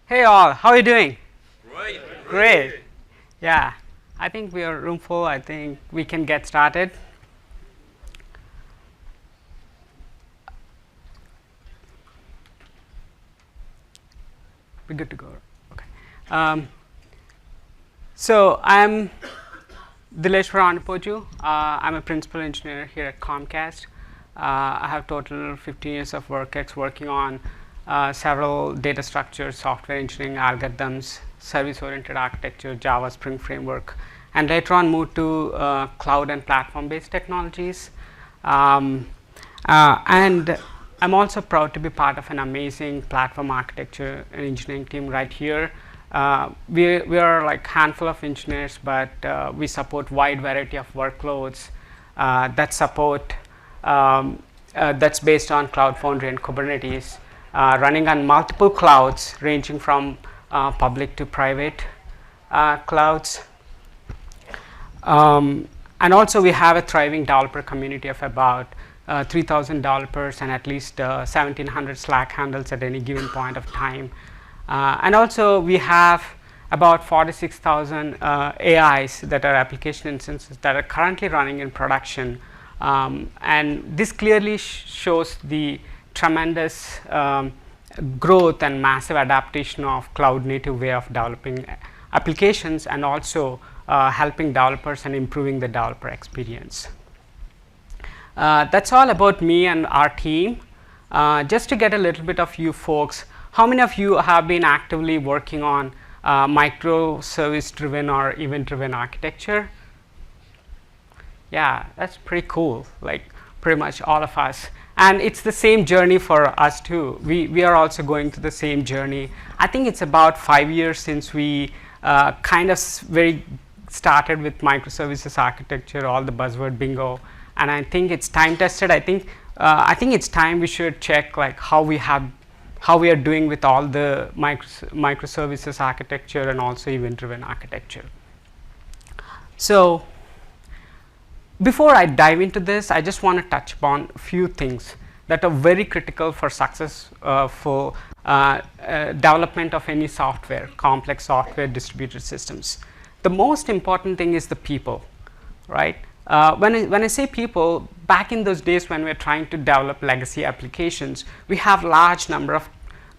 Hey all, how are you doing? Great. Great. Yeah, I think we are room full. I think we can get started. We're good to go. Okay. So I'm Dilleswara Anupoju. I'm a principal engineer here at Comcast. I have total 15 years of working on several data structures, software engineering algorithms, service-oriented architecture, Java, Spring framework, and later on moved to cloud and platform-based technologies. And I'm also proud to be part of an amazing platform architecture and engineering team right here. We are like handful of engineers, but we support wide variety of workloads that support that's based on Cloud Foundry and Kubernetes, running on multiple clouds ranging from public to private clouds. And also we have a thriving developer community of about 3,000 developers and at least 1,700 Slack handles at any given point of time. And also we have about 46,000 AIs that are application instances that are currently running in production. And this clearly shows the tremendous growth and massive adaptation of cloud native way of developing applications, and also helping developers and improving the developer experience. That's all about me and our team. Just to get a little bit of you folks, how many of you have been actively working on microservice driven or event driven architecture? Yeah, that's pretty cool, like pretty much all of us. And it's the same journey for us too. We are also going through the same journey. I think it's about 5 years since we kind of started with microservices architecture, all the buzzword bingo. And I think it's time tested. I think it's time we should check like how we are doing with all the microservices architecture and also event driven architecture. So before I dive into this, I just want to touch upon a few things that are very critical for success for development of any software, complex software distributed systems. The most important thing is the people, right? When I say people, back in those days when we were trying to develop legacy applications, we have large number of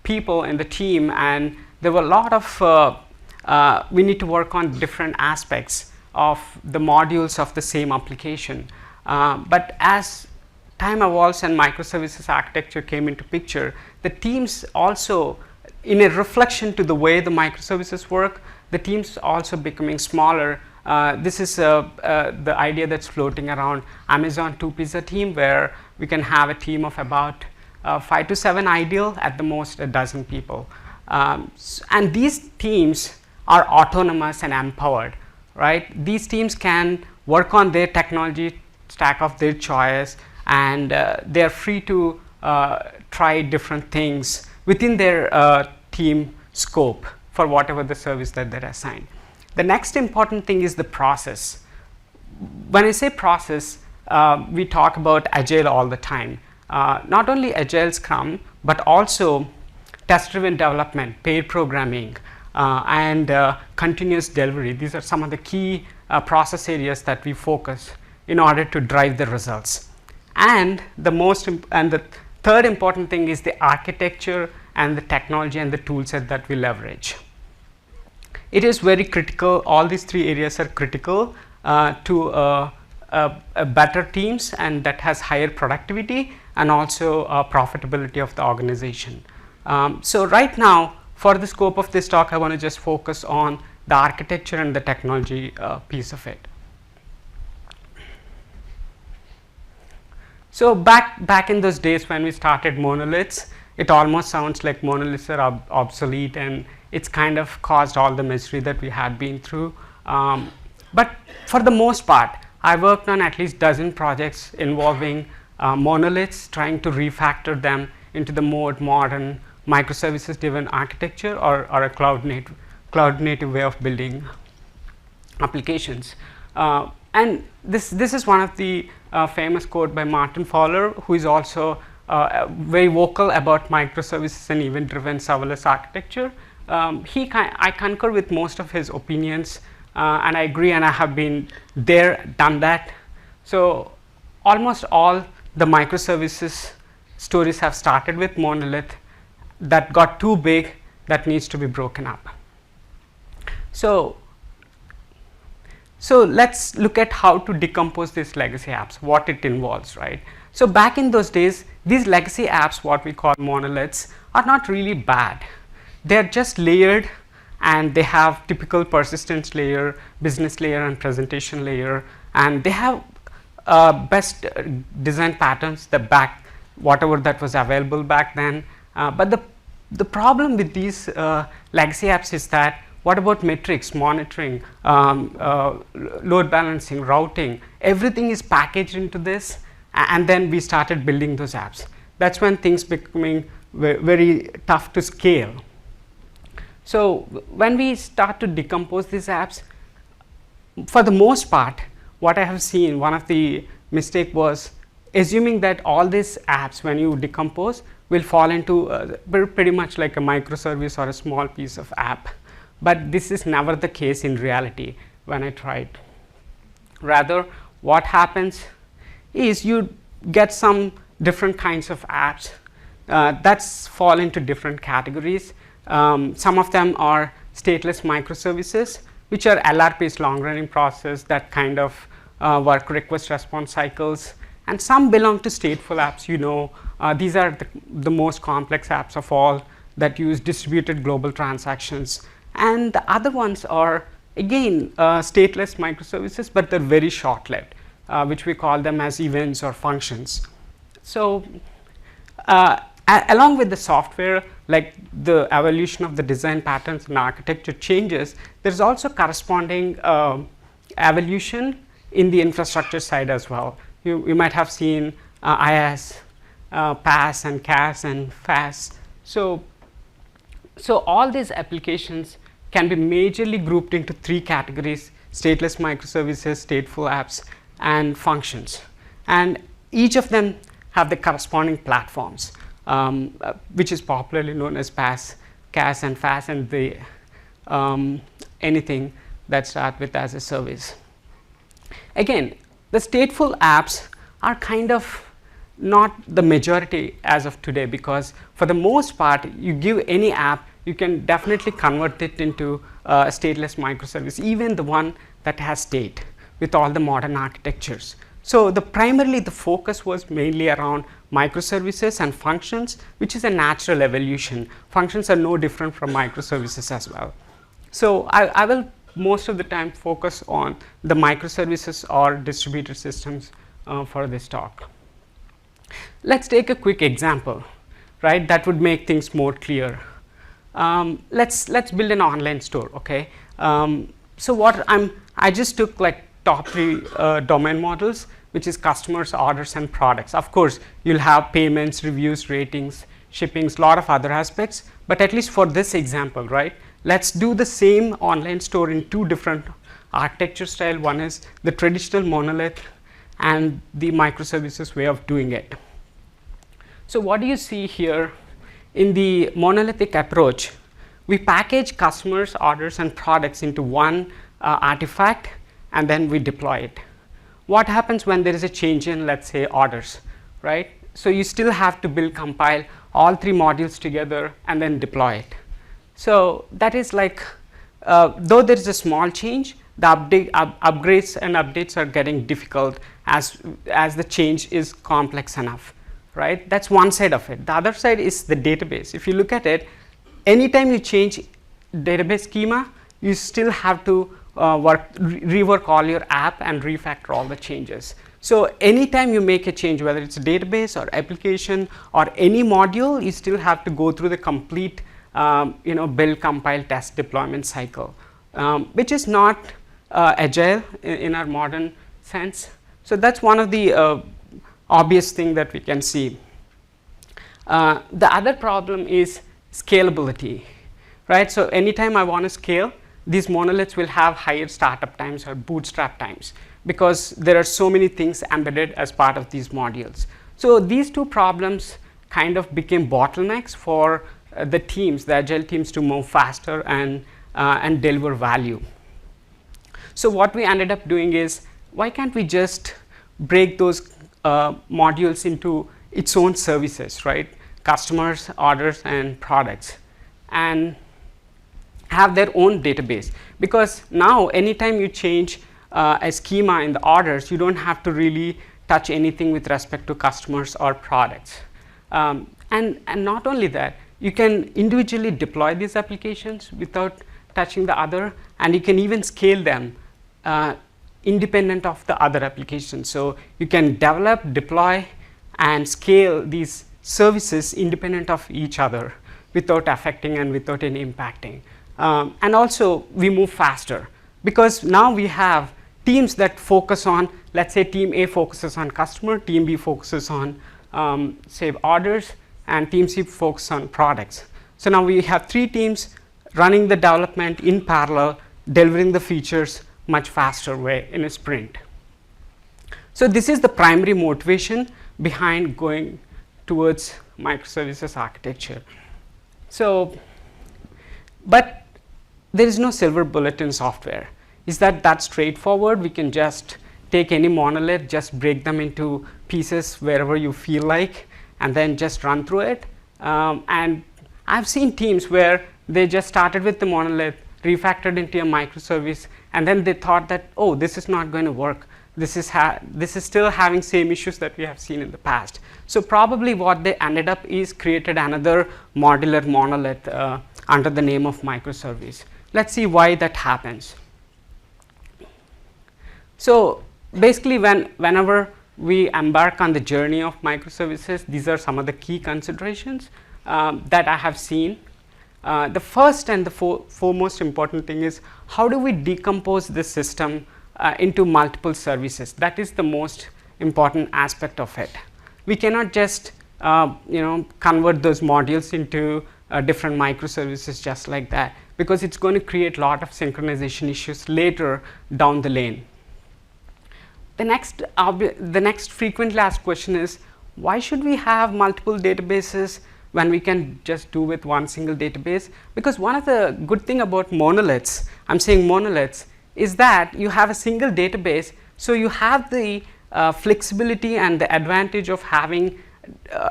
people in the team, and there were a lot of we need to work on different aspects of the modules of the same application. But as time evolves and microservices architecture came into picture, the teams also, in a reflection to the way the microservices work, the teams also becoming smaller. This is the idea that's floating around Amazon 2-pizza team, where we can have a team of about 5 to 7 ideal, at the most a dozen people. And these teams are autonomous and empowered, right? These teams can work on their technology stack of their choice, and they are free to try different things within their team scope for whatever the service that they're assigned. The next important thing is the process. When I say process, we talk about agile all the time. Not only agile Scrum, but also test driven development, pair programming, and continuous delivery. These are some of the key process areas that we focus in order to drive the results. And the third important thing is the architecture and the technology and the tool set that we leverage. It is very critical. All these three areas are critical to better teams, and that has higher productivity and also profitability of the organization. So right now, for the scope of this talk, I want to just focus on the architecture and the technology piece of it. So back in those days when we started Monoliths, it almost sounds like monoliths are obsolete, and it's kind of caused all the misery that we had been through. But for the most part, I worked on at least dozen projects involving monoliths, trying to refactor them into the more modern microservices driven architecture or a cloud native way of building applications. And this is one of the famous quote by Martin Fowler, who is also very vocal about microservices and event driven serverless architecture. I concur with most of his opinions, and I agree, and I have been there, done that. So almost all the microservices stories have started with monolith that got too big, that needs to be broken up. So let's look at how to decompose these legacy apps, what it involves, right? So back in those days, these legacy apps, what we call monoliths, are not really bad. They're just layered, and they have typical persistence layer, business layer, and presentation layer, and they have best design patterns that back whatever that was available back then. But the problem with these legacy apps is that, what about metrics, monitoring, load balancing, routing? Everything is packaged into this, and then we started building those apps. That's when things becoming very tough to scale. So when we start to decompose these apps, for the most part, what I have seen, one of the mistake was assuming that all these apps, when you decompose, will fall into pretty much like a microservice or a small piece of app. But this is never the case in reality when I tried. Rather, what happens is you get some different kinds of apps that fall into different categories. Some of them are stateless microservices, which are LRPs, long running process, that kind of work request response cycles, and some belong to stateful apps. These are the most complex apps of all that use distributed global transactions, and the other ones are again stateless microservices, but they're very short lived, which we call them as events or functions. So along with the software, like the evolution of the design patterns and architecture changes, there's also corresponding evolution in the infrastructure side as well. You might have seen IaaS, PaaS, and CaaS, and FaaS. So all these applications can be majorly grouped into three categories: stateless microservices, stateful apps, and functions. And each of them have the corresponding platforms, which is popularly known as PaaS, CaaS, and FaaS, and the anything that starts with as a service. Again, the stateful apps are kind of not the majority as of today, because for the most part, you give any app, you can definitely convert it into a stateless microservice, even the one that has state with all the modern architectures. So primarily the focus was mainly around microservices and functions, which is a natural evolution. Functions are no different from microservices as well. So I will most of the time focus on the microservices or distributed systems for this talk. Let's take a quick example, right? That would make things more clear. Let's build an online store, okay? So I just took like top 3 domain models, which is customers, orders, and products. Of course, you'll have payments, reviews, ratings, shippings, a lot of other aspects, but at least for this example, right? Let's do the same online store in 2 different architecture style. One is the traditional monolith and the microservices way of doing it. So what do you see here? In the monolithic approach, we package customers, orders, and products into one artifact, and then we deploy it. What happens when there is a change in, let's say, orders, right? So you still have to compile all 3 modules together and then deploy it. So that is like, though there is a small change, the upgrades and updates are getting difficult as the change is complex enough, right? That's one side of it. The other side is the database. If you look at it, anytime you change database schema, you still have to rework all your app and refactor all the changes. So anytime you make a change, whether it's a database or application or any module, you still have to go through the complete build, compile, test, deployment cycle, which is not agile in our modern sense. So that's one of the obvious thing that we can see. The other problem is scalability, right? So anytime I want to scale, these monoliths will have higher startup times or bootstrap times, because there are so many things embedded as part of these modules. So these 2 problems kind of became bottlenecks for the teams, the agile teams, to move faster and deliver value. So what we ended up doing is, why can't we just break those modules into its own services, right? Customers, orders, and products, and have their own database. Because now anytime you change a schema in the orders, you don't have to really touch anything with respect to customers or products. And not only that, you can individually deploy these applications without touching the other, and you can even scale them independent of the other applications. So you can develop, deploy, and scale these services independent of each other without affecting and without any impacting. And also we move faster, because now we have teams that focus on, let's say team A focuses on customer, team B focuses on say orders, and team C focuses on products. So now we have 3 teams running the development in parallel, delivering the features much faster way in a sprint. So this is the primary motivation behind going towards microservices architecture. So, but there is no silver bullet in software. Is that straightforward? We can just take any monolith, just break them into pieces wherever you feel like, and then just run through it. And I've seen teams where they just started with the monolith, refactored into a microservice, and then they thought that, oh, this is not going to work. This is still having same issues that we have seen in the past. So probably what they ended up is created another modular monolith under the name of microservice. Let's see why that happens. So basically, whenever we embark on the journey of microservices, these are some of the key considerations that I have seen. The first and the foremost important thing is, how do we decompose this system into multiple services? That is the most important aspect of it. We cannot just convert those modules into different microservices just like that, because it's going to create a lot of synchronization issues later down the lane. The next frequently asked question is, why should we have multiple databases when we can just do with one single database? Because one of the good thing about monoliths, I'm saying monoliths, is that you have a single database, so you have the flexibility and the advantage of having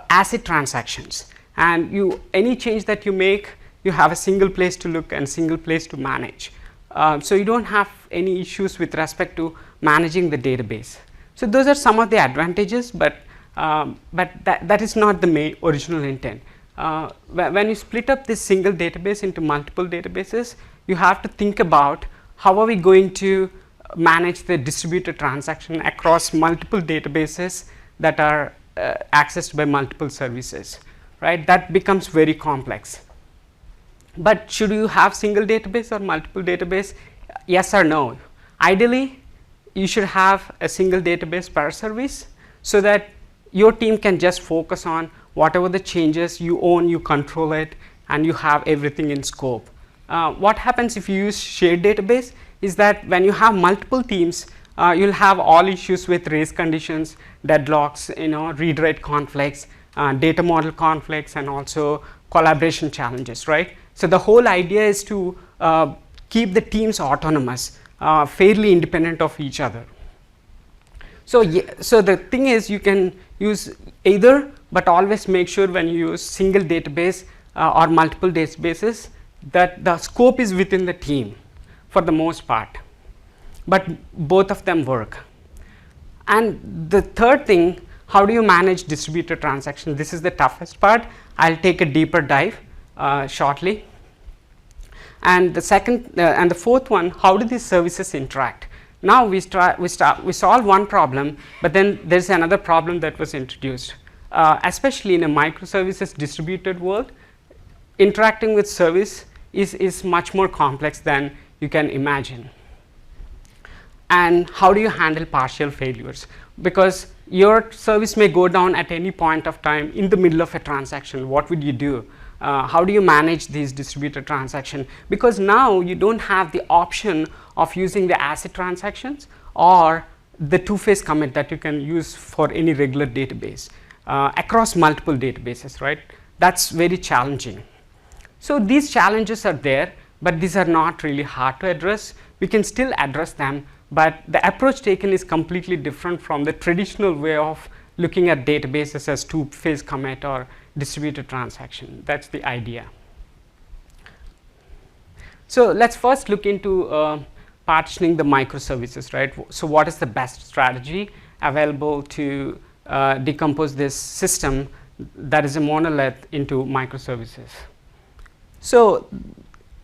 ACID transactions, and any change that you make, you have a single place to look and single place to manage. So you don't have any issues with respect to managing the database. So those are some of the advantages, but that is not the main original intent. When you split up this single database into multiple databases, you have to think about, how are we going to manage the distributed transaction across multiple databases that are accessed by multiple services, right? That becomes very complex. But should you have single database or multiple database? Yes or no? Ideally, you should have a single database per service, so that your team can just focus on whatever the changes you own, you control it, and you have everything in scope. What happens if you use shared database is that when you have multiple teams, you'll have all issues with race conditions, deadlocks, read-write conflicts, data model conflicts, and also collaboration challenges, right? So the whole idea is to keep the teams autonomous, fairly independent of each other. So the thing is, you can use either, but always make sure when you use single database or multiple databases, that the scope is within the team for the most part, but both of them work. And the third thing, how do you manage distributed transactions? This is the toughest part. I'll take a deeper dive shortly. And the second and the fourth one, how do these services interact? Now we solve one problem, but then there's another problem that was introduced, especially in a microservices distributed world. Interacting with service is much more complex than you can imagine. And how do you handle partial failures? Because your service may go down at any point of time in the middle of a transaction. What would you do? How do you manage these distributed transactions? Because now you don't have the option of using the ACID transactions or the two-phase commit that you can use for any regular database across multiple databases, right? That's very challenging. So these challenges are there, but these are not really hard to address. We can still address them, but the approach taken is completely different from the traditional way of looking at databases as two-phase commit or distributed transaction. That's the idea. So let's first look into partitioning the microservices, right? So what is the best strategy available to decompose this system that is a monolith into microservices? So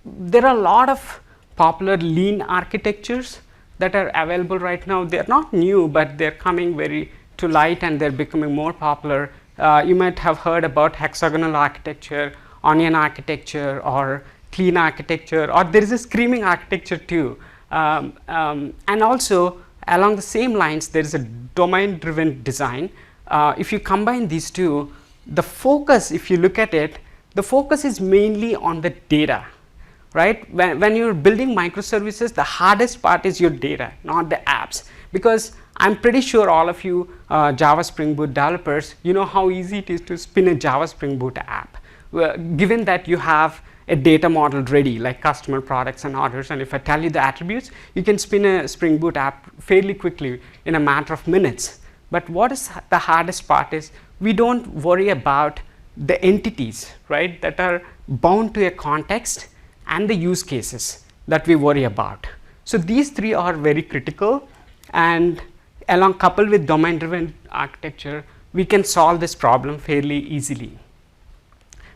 there are a lot of popular lean architectures that are available right now. They are not new, but they're coming very to light and they're becoming more popular. You might have heard about hexagonal architecture, onion architecture, or clean architecture, or there is a screaming architecture too. And also along the same lines, there is a domain driven design. If you combine these two, the focus, if you look at it, the focus is mainly on the data, right? When you're building microservices, the hardest part is your data, not the apps, because I'm pretty sure all of you Java Spring Boot developers, you know how easy it is to spin a Java Spring Boot app. Given that you have a data model ready, like customer, products, and orders, and if I tell you the attributes, you can spin a Spring Boot app fairly quickly in a matter of minutes. But what is the hardest part is we don't worry about the entities, right, that are bound to a context and the use cases that we worry about. So these three are very critical, and along coupled with domain driven architecture, we can solve this problem fairly easily.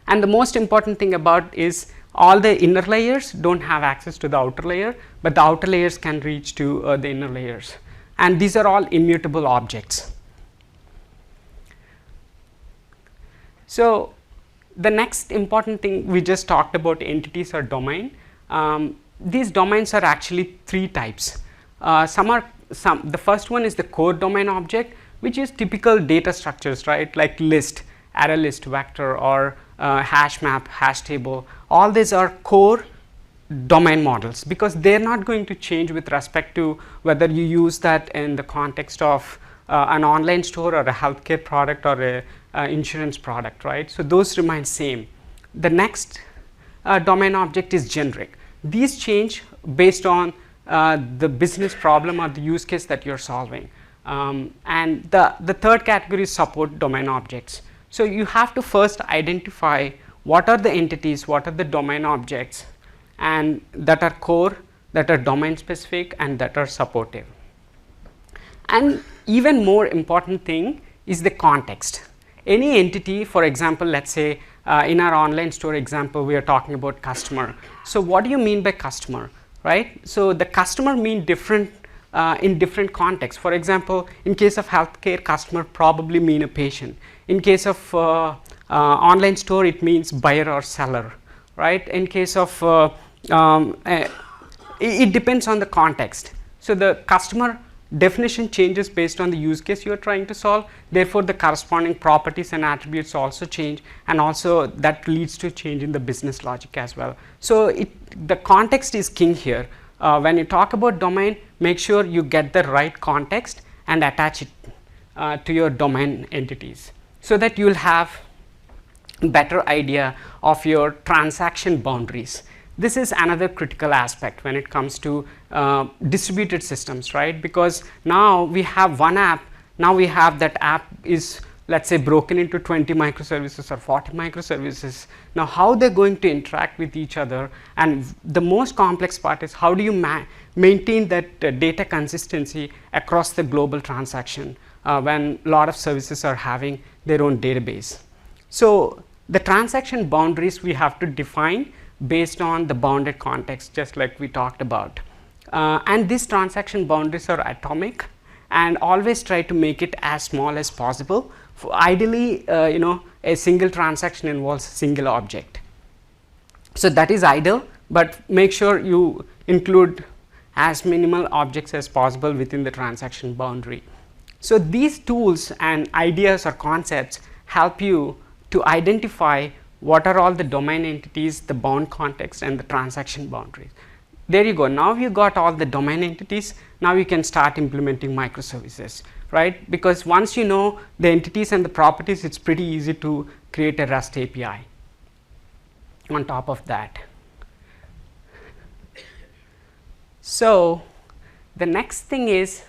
And the most important thing about is all the inner layers don't have access to the outer layer, but the outer layers can reach to the inner layers, and these are all immutable objects. So the next important thing, we just talked about entities or domain. These domains are actually three types. The first one is the core domain object, which is typical data structures, right, like list, array list, vector, or hash map, hash table. All these are core domain models because they're not going to change with respect to whether you use that in the context of an online store or a healthcare product or a insurance product, right? So those remain same. The next domain object is generic. These change based on the business problem or the use case that you're solving. And the third category is support domain objects. So you have to first identify what are the entities, what are the domain objects, and that are core, that are domain specific, and that are supportive. And even more important thing is the context. Any entity, for example, let's say in our online store example, we are talking about customer. So what do you mean by customer, right? So the customer mean different in different contexts. For example, in case of healthcare, customer probably mean a patient. In case of online store, it means buyer or seller, right? In case of it depends on the context. So the customer definition changes based on the use case you are trying to solve. Therefore, the corresponding properties and attributes also change, and also that leads to change in the business logic as well. So the context is king here. When you talk about domain, make sure you get the right context and attach it to your domain entities so that you will have better idea of your transaction boundaries. This is another critical aspect when it comes to distributed systems, right? Because now we have one app, now we have that app is, let's say, broken into 20 microservices or 40 microservices. Now how they're going to interact with each other, and the most complex part is how do you maintain that data consistency across the global transaction when a lot of services are having their own database. So the transaction boundaries we have to define based on the bounded context, just like we talked about. And these transaction boundaries are atomic, and always try to make it as small as possible. Ideally, a single transaction involves a single object. So that is ideal, but make sure you include as minimal objects as possible within the transaction boundary. So these tools and ideas or concepts help you to identify what are all the domain entities, the bound context, and the transaction boundaries. There you go. Now you got all the domain entities. Now you can start implementing microservices, right? Because once you know the entities and the properties, it's pretty easy to create a REST API. on top of that. So the next thing is,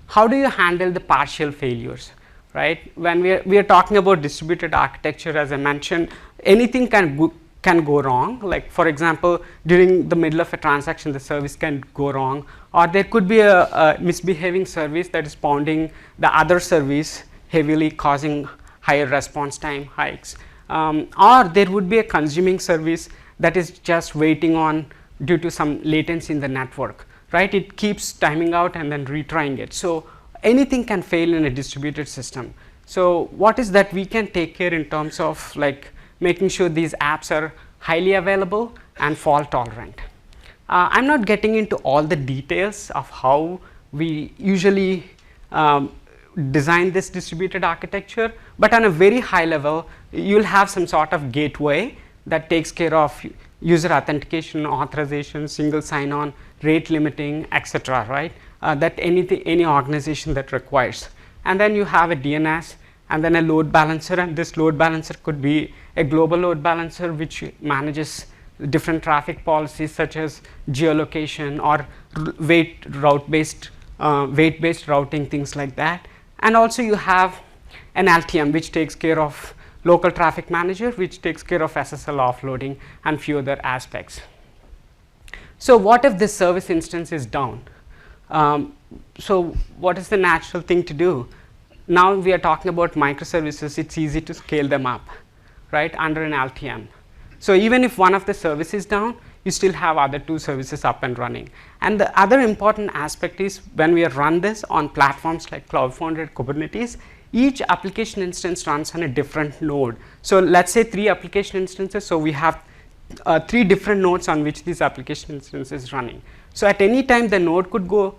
how do you handle the partial failures, right? When we are talking about distributed architecture, as I mentioned, anything can go wrong. Like for example, during the middle of a transaction, the service can go wrong, or there could be a misbehaving service that is pounding the other service heavily, causing higher response time hikes, or there would be a consuming service that is just waiting on due to some latency in the network, right? It keeps timing out and then retrying it. So anything can fail in a distributed system. So what is that we can take care in terms of like making sure these apps are highly available and fault tolerant. I'm not getting into all the details of how we usually design this distributed architecture, but on a very high level, you'll have some sort of gateway that takes care of user authentication, authorization, single sign-on, rate limiting, etc. Right? That any organization that requires. And then you have a DNS, and then a load balancer, and this load balancer could be a global load balancer which manages different traffic policies such as geolocation or weight-based routing, things like that. And also you have an LTM which takes care of local traffic manager, which takes care of SSL offloading and few other aspects. So what if this service instance is down? So what is the natural thing to do? Now we are talking about microservices, it's easy to scale them up, right, under an LTM. So even if one of the services is down, you still have other two services up and running. And the other important aspect is when we run this on platforms like Cloud Foundry, Kubernetes, each application instance runs on a different node. So let's say 3 application instances, so we have 3 different nodes on which this application instance is running. So at any time the node could go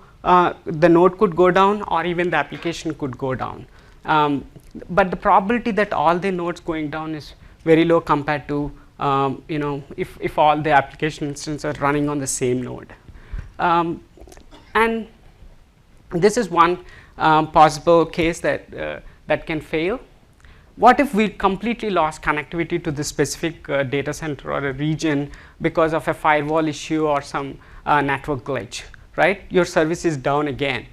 down, or even the application could go down. But the probability that all the nodes going down is very low compared to if all the application instances are running on the same node. And this is one possible case that can fail. What if we completely lost connectivity to the specific data center or a region because of a firewall issue or some network glitch, right? Your service is down again,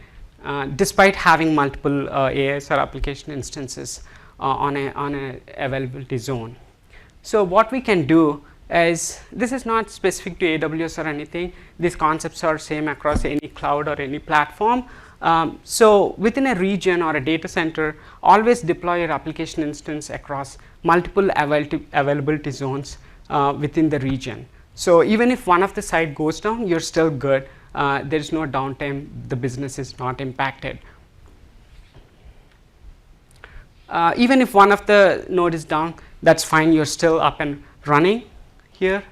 despite having multiple AS or application instances on a availability zone. So what we can do is, this is not specific to AWS or anything, these concepts are same across any cloud or any platform. So within a region or a data center, always deploy your application instance across multiple availability zones within the region. So even if one of the site goes down, you're still good. There is no downtime, the business is not impacted. Even if one of the node is down, that's fine, you're still up and running here.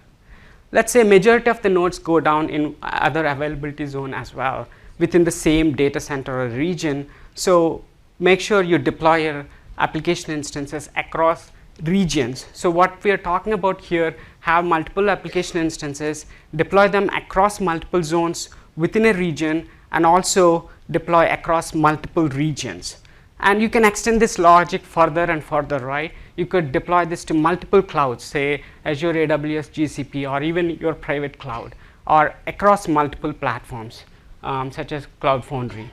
Let's say majority of the nodes go down in other availability zone as well within the same data center or region. So make sure you deploy your application instances across regions. So what we are talking about here, have multiple application instances, deploy them across multiple zones within a region, and also deploy across multiple regions. And you can extend this logic further and further, right? You could deploy this to multiple clouds, say Azure, AWS, GCP, or even your private cloud, or across multiple platforms such as Cloud Foundry.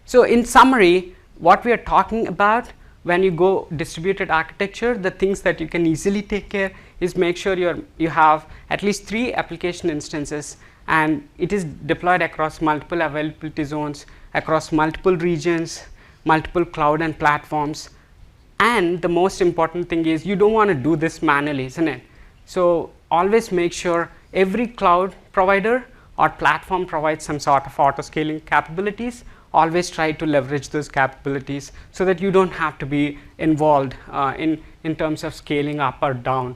So in summary, what we are talking about when you go distributed architecture, the things that you can easily take care is make sure you have at least 3 application instances, and it is deployed across multiple availability zones, across multiple regions, multiple cloud and platforms. And the most important thing is you don't want to do this manually, isn't it? So always make sure every cloud provider or platform provides some sort of auto scaling capabilities. Always try to leverage those capabilities so that you don't have to be involved in terms of scaling up or down.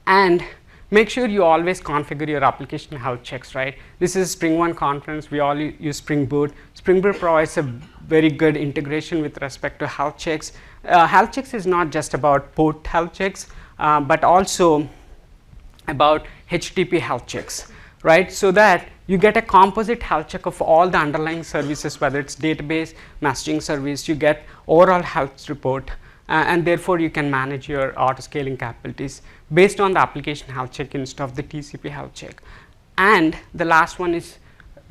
And make sure you always configure your application health checks, right? This is SpringOne conference, we all use Spring Boot. Spring Boot provides a very good integration with respect to health checks. Health checks is not just about port health checks, but also about HTTP health checks, right? So that you get a composite health check of all the underlying services, whether it's database, messaging service, you get overall health report, and therefore you can manage your auto scaling capabilities based on the application health check instead of the TCP health check. And the last one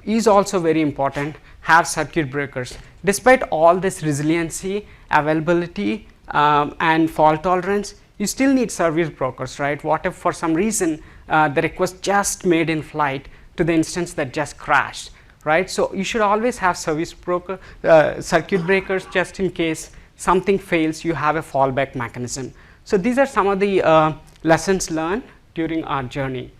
is also very important, have circuit breakers. Despite all this resiliency, availability, and fault tolerance, you still need service brokers, right? What if for some reason the request just made in flight to the instance that just crashed, right? So you should always have service broker, circuit breakers, just in case something fails, you have a fallback mechanism. So these are some of the lessons learned during our journey.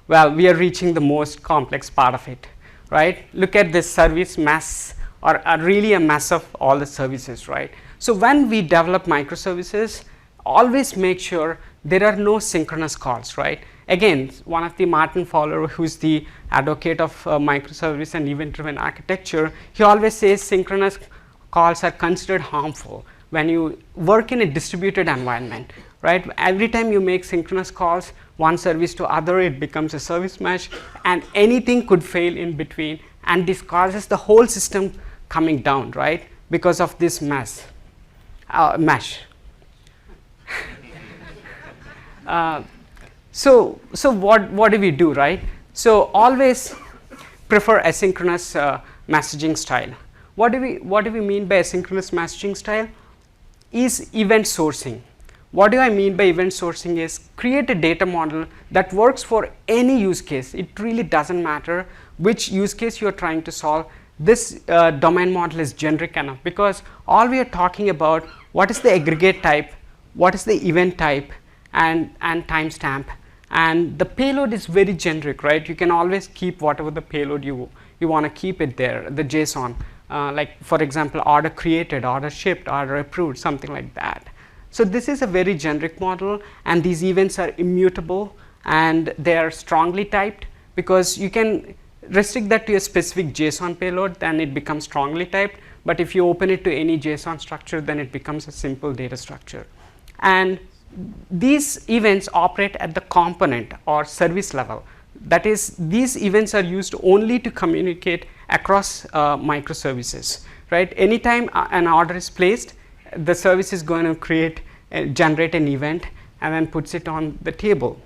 Well, we are reaching the most complex part of it, right? Look at this service mess, or really a mess of all the services, right? So when we develop microservices, always make sure there are no synchronous calls, right? Again, one of the Martin Fowler, who's the advocate of microservice and event-driven architecture, he always says synchronous calls are considered harmful when you work in a distributed environment, right? Every time you make synchronous calls, one service to other, it becomes a service mesh, and anything could fail in between, and this causes the whole system coming down, right? Because of this mesh. So what do we do, right? So always prefer asynchronous messaging style. What do we mean by asynchronous messaging style? Is event sourcing. What do I mean by event sourcing is create a data model that works for any use case. It really doesn't matter which use case you're trying to solve. This domain model is generic enough, because all we are talking about, what is the aggregate type, what is the event type, and timestamp, and the payload is very generic, right? You can always keep whatever the payload you want to keep it there, the JSON, like for example order created, order shipped, order approved, something like that. So this is a very generic model, and these events are immutable and they are strongly typed, because you can restrict that to a specific JSON payload, then it becomes strongly typed, but if you open it to any JSON structure, then it becomes a simple data structure. And these events operate at the component or service level. That is, these events are used only to communicate across microservices, right? Anytime an order is placed, the service is going to generate an event and then puts it on the table.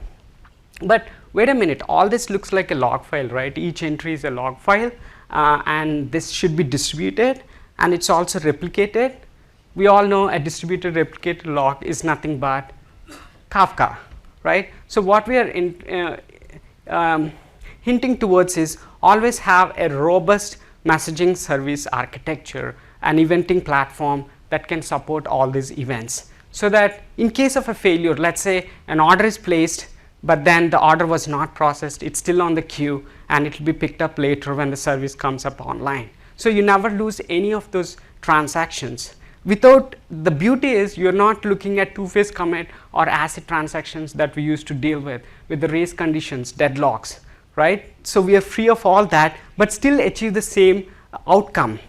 But wait a minute, all this looks like a log file, right? Each entry is a log file, and this should be distributed, and it's also replicated. We all know a distributed replicated log is nothing but Kafka, right? So what we are hinting towards is always have a robust messaging service architecture, an eventing platform that can support all these events, so that in case of a failure, let's say an order is placed, but then the order was not processed, it's still on the queue, and it will be picked up later when the service comes up online. So you never lose any of those transactions. Without, the beauty is you're not looking at two-phase commit or ACID transactions that we used to deal with the race conditions, deadlocks, right? So we are free of all that, but still achieve the same outcome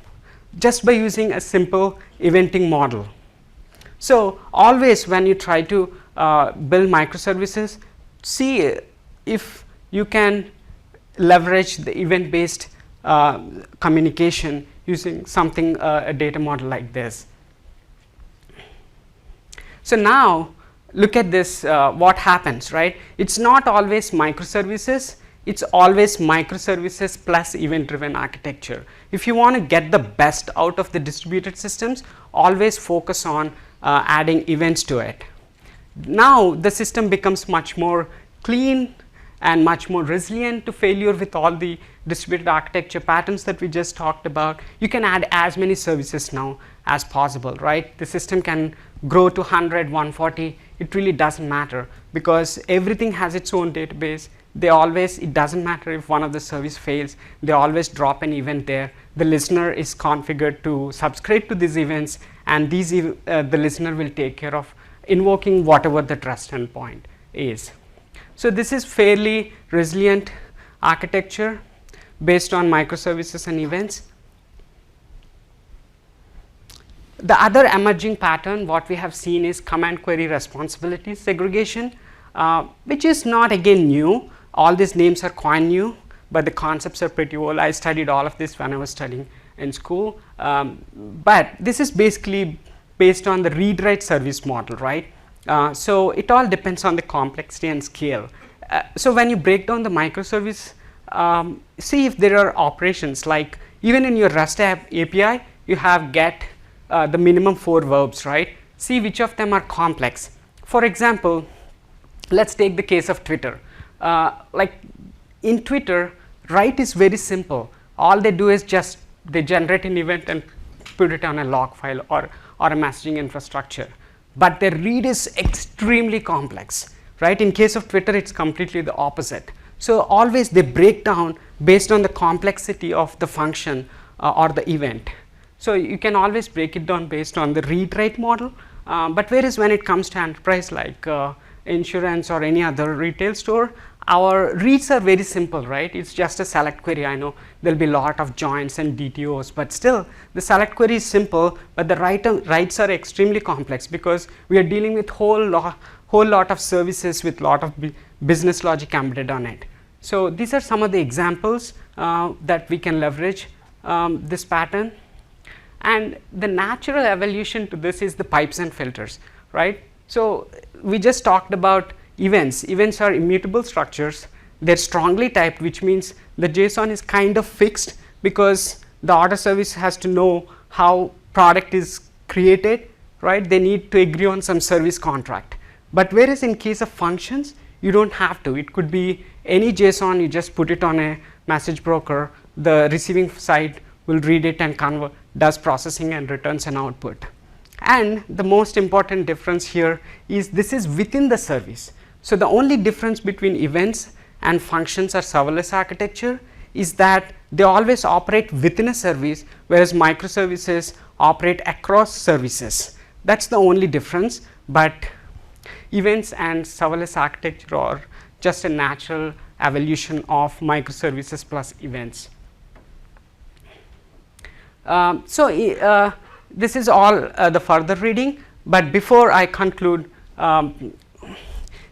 just by using a simple eventing model. So always when you try to build microservices, see if you can leverage the event-based communication using something, a data model like this. So now look at this, what happens, right? It's not always microservices, it's always microservices plus event-driven architecture. If you want to get the best out of the distributed systems, always focus on adding events to it. Now the system becomes much more clean and much more resilient to failure with all the distributed architecture patterns that we just talked about. You can add as many services now as possible, right? The system can grow to 100, 140, it really doesn't matter, because everything has its own database. They always, it doesn't matter if one of the service fails, they always drop an event there. The listener is configured to subscribe to these events, and these the listener will take care of invoking whatever the trust endpoint is. So this is fairly resilient architecture based on microservices and events. The other emerging pattern what we have seen is command query responsibility segregation, which is not again new. All these names are quite new, but the concepts are pretty old. I studied all of this when I was studying in school, but this is basically based on the read-write service model, right? So it all depends on the complexity and scale. So when you break down the microservice, see if there are operations like even in your REST API, you have get the minimum 4 verbs, right? See which of them are complex. For example, let's take the case of Twitter. Like in Twitter, write is very simple. All they do is just they generate an event and put it on a log file or a messaging infrastructure. But the read is extremely complex, right? In case of Twitter, it's completely the opposite. So always they break down based on the complexity of the function or the event. So you can always break it down based on the read-write model. But whereas when it comes to enterprise like insurance or any other retail store, our reads are very simple, right? It's just a select query. I know there'll be a lot of joins and DTOs, but still the select query is simple, but the writes are extremely complex because we are dealing with whole lot of services with lot of business logic embedded on it. So these are some of the examples that we can leverage this pattern. And the natural evolution to this is the pipes and filters, right? So we just talked about events. Events are immutable structures. They're strongly typed, which means the JSON is kind of fixed because the order service has to know how product is created, right? They need to agree on some service contract. But whereas in case of functions, you don't have to. It could be any JSON, you just put it on a message broker, the receiving side will read it and convert, does processing and returns an output. And the most important difference here is this is within the service. So the only difference between events and functions or serverless architecture is that they always operate within a service, whereas microservices operate across services. That's the only difference, but events and serverless architecture are just a natural evolution of microservices plus events. This is all the further reading, but before I conclude,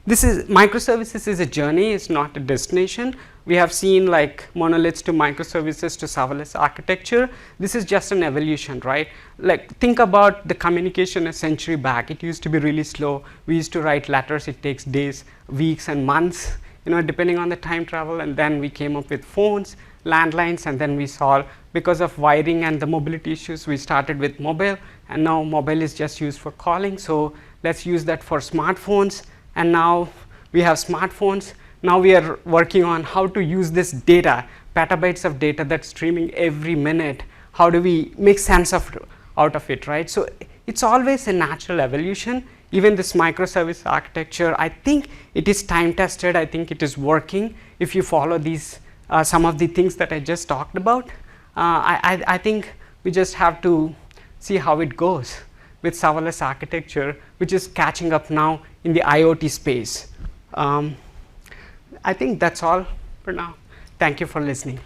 this is microservices is a journey, it's not a destination. We have seen like monoliths to microservices to serverless architecture. This is just an evolution, right? Like think about the communication a century back. It used to be really slow. We used to write letters. It takes days, weeks and months, depending on the time travel. And then we came up with phones, landlines, and then we saw because of wiring and the mobility issues, we started with mobile, and now mobile is just used for calling. So let's use that for smartphones. And now we have smartphones. Now we are working on how to use this data, petabytes of data that's streaming every minute. How do we make sense out of it, right? So it's always a natural evolution. Even this microservice architecture, I think it is time tested. I think it is working. If you follow these, some of the things that I just talked about, I think we just have to see how it goes with serverless architecture, which is catching up now in the IoT space. I think that's all for now. Thank you for listening.